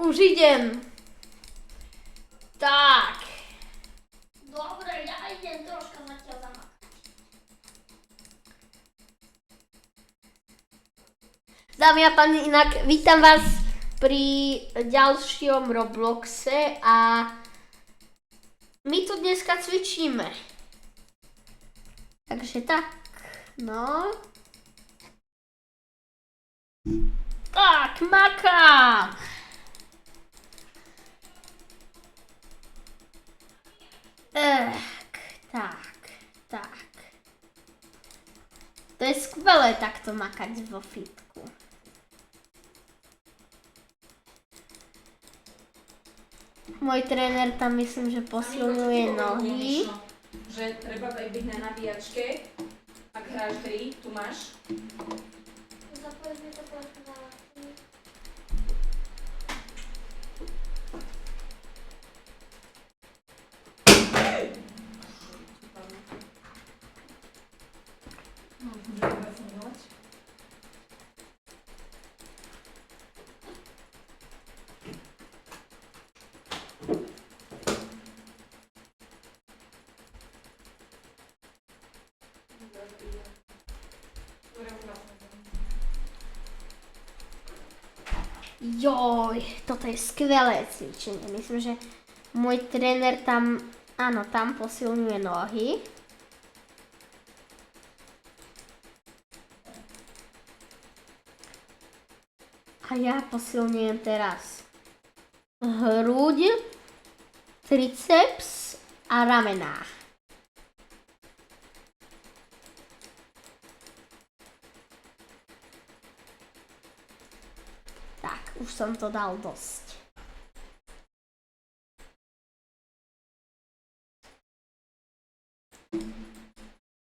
Už idem. Tak. Dobre, ja idem troška zatiaľ zamakať. Dámy a páni, inak vítam vás pri ďalšom Robloxe a my tu dneska cvičíme. Takže tak, no. Tak, makám. Tak. To je skvelé takto makať vo fitku. Môj tréner tam myslím, že posilňuje nohy. Že treba aj byť na nabíjačke. Ak hráš hry, tu máš. Zapojiť mi to povedala. Joj, toto je skvelé cvičenie. Myslím, že môj tréner tam, áno, tam posilňuje nohy. A ja posilňujem teraz hruď, triceps a ramená. Tak, už som to dal dosť.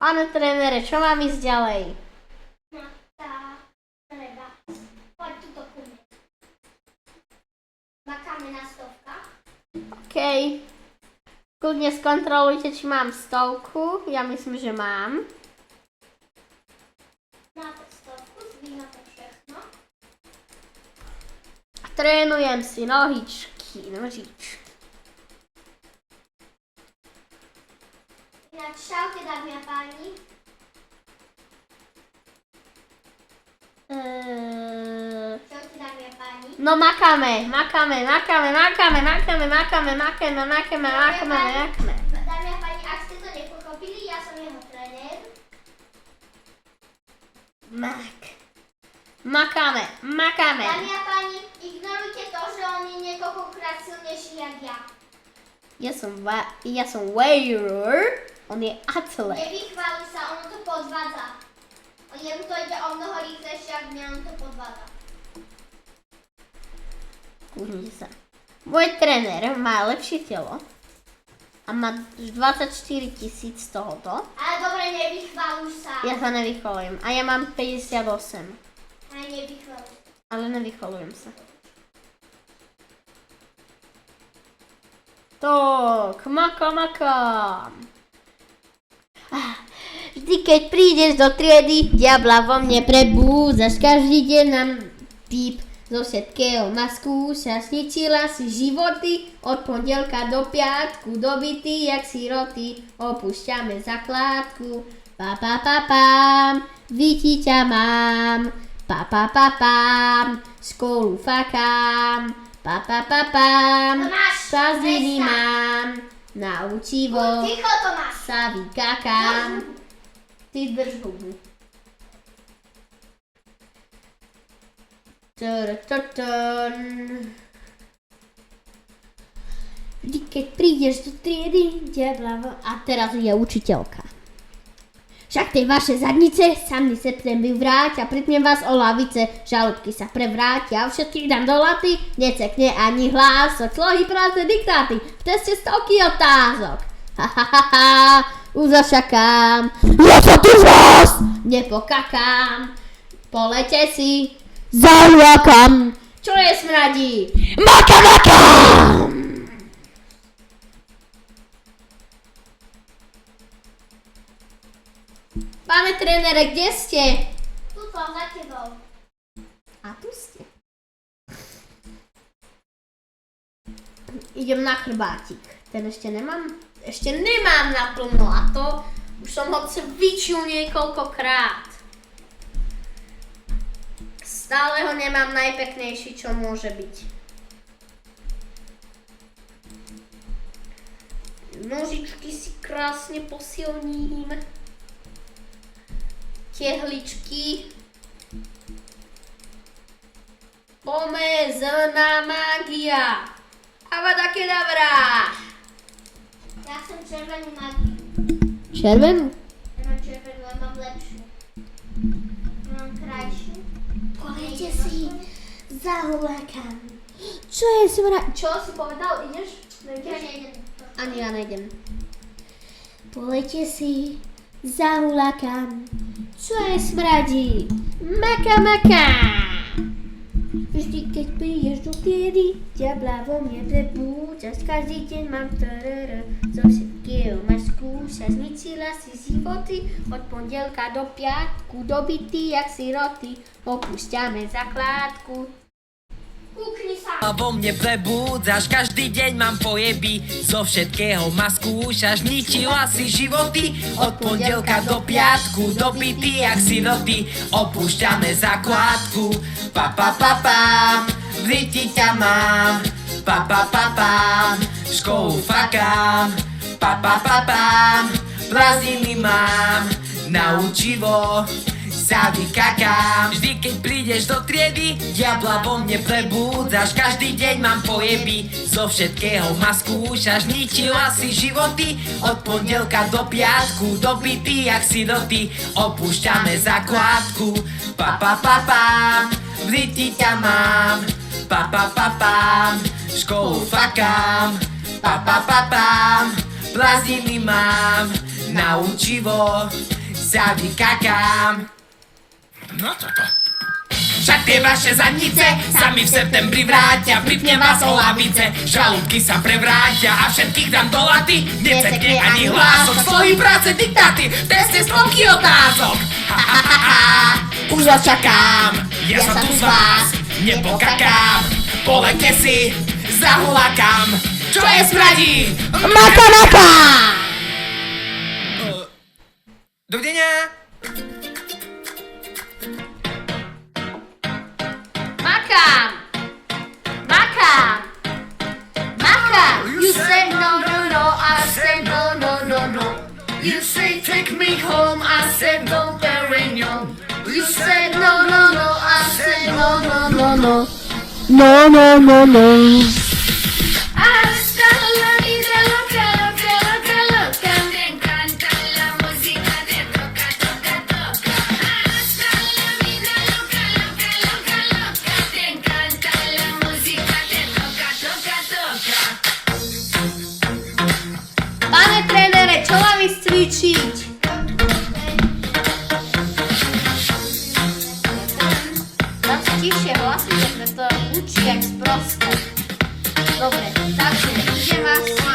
Pane trénere, čo mám ísť ďalej? No, tá treba. Poď tuto ku mne. Makáme na stovkách. OK. Kľudne skontrolujte, či mám stovku. Ja myslím, že mám. Máte stovku, zvíjate všechno. A trénujem si nožičky. Ináč čaute, dámy a páni. Čaute, dámy a páni. No makáme. Dámy a páni, ak ste to nepochopili, ja som jeho tréner. Makáme. Dámy a páni, ignorujte to, že on je niekoľkokrát silnejší jak ja. Ja som warrior, on je atlet. Nevychváli sa, ono to podvádza. Jemu to ide o mnoho rýchlejšie, ak mňa on to podvádza. Kúžim sa. Môj tréner má lepšie telo a má 24 000 z tohoto. Ale dobre, nevychváluj sa. Ja sa nevychvalujem a ja mám 58. Ale nevychváluj. Ale nevychvalujem sa. Tak, makám. Vždy, keď prídeš do triedy, diabla vo mne prebúzaš. Každý deň nám typ zo všetkého ma skúšaš. Ničila si životy od pondelka do piatku. Dobitý jak siroty, opúšťame zakladku. Pam, vytiťa mám. Pam, školu fakám. Pam, Tomáš, prázdniny prestaň. mám. Na učivo Ticho, Tomáš. sa vykakám. Ty drž hubu. Vždy, keď prídeš do triedy, diabla. A teraz je učiteľka. Však tej vaše zadnice sami septembri vrátia, pripnem vás o lavice, žalúdky sa prevrátia, všetkých dám do laty, necekne ani hlások, slohy prázdne diktáty, v teste stovky otázok. Uzašakám, ja sa tu z vás nepokakám, polete si, zaľakám, čo je smradí? Makam! Pane trénere, kde ste? Tuto, za tebou. A tu ste. idem na chrbátik. Ten ešte nemám? Ešte nemám naplno a to už som ho cvičil niekoľkokrát. Stále ho nemám najpeknejší, čo môže byť. Nožičky si krásne posilním. Tehličky. Pomezná magia. Avada kedavra. Ja chcem červenú magiu. Červenú? Ja mám červenú, ja mám lepšiu. Ja mám krajšiu. Poviete si, zahulákam. Čo je smrad? Čo si povedal? Ideš? Ja nejdem. Ani ja nejdem. Polejte si, zahulákam. Čo je smradí? Maka, maka. Vždy, keď prídeš do triedy, diabla vo mne prebúdzaš. Každý deň mám trrr, zo všetkého máš skúšaš. Zničila si životy, od pondelka do piatku, dobitý jak siroty, opúšťame zakladku. Kúkni sa. A vo mne prebúdzaš, každý deň mám pojeby, zo všetkého ma skúšaš, ničila si životy, od pondelka do piatku, dobitý jak siroty, opúšťame základku. Pa pa pa pam, v ryti ťa mám, pa pa pa pam, školu fakám, pa pa pa pam, prázdniny mám, na učivo sa vykakám. Vždy keď prídeš do triedy, diabla vo mne prebúdzaš, každý deň mám pojeby, zo všetkého ma skúšaš, ničila si životy, od pondelka do piatku, dobitý jak siroty, opúšťame základku. Pa pa pa pam, v ryti ťa mám, pa pa pa pam, školu fakám, pa pa pa pam, prázdniny mám, na učivo sa vykakám. No toto. Však tie vaše zadnice sa mi v septembri vrátia, pripnem vás o lavice, žalúdky sa prevrátia a všetkých dám do laty, necekne ani hlások, svojí práce diktáty, v teste spolky otázok. Ha, ha, ha, ha. Už vás čakám, ja sa tu z vás nepokakám, polete si, zahulákam, čo je smradí? Maka, maka! Dovidenia! Makám! Makám! Makám! You say no, no, no, I say no, no, no, no. You say take me home, I say no, Perignon. You say no, no, no, I say no, no, no, no. No, no, no, no. Hasta la vida loca, loca, loca, loca. Me encanta la música de toca, toca, toca. Hasta la vida loca, loca, loca, loca. Te encanta la música de toca, toca, toka. Pane trénere, čo mám ísť cvičiť? Dám si tiššie hlasy, že to učí jak sprosto. Dobre, takže idem vás skúšať.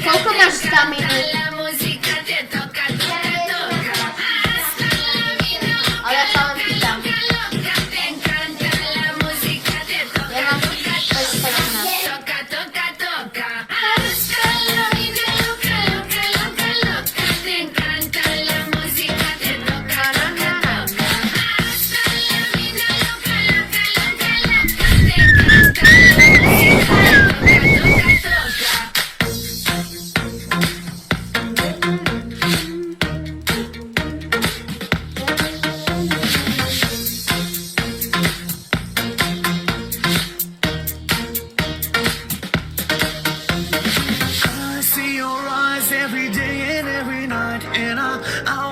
Koľko máš staminy? Ale ja sa len pýtam. Ja mám 15. I see your eyes every day and every night, and I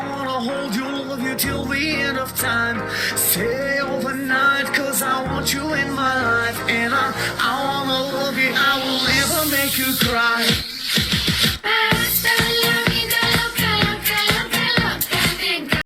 wanna hold you, love you till the end of time. Stay overnight, cause I want you in my life, and I wanna love you, I will never make you cry.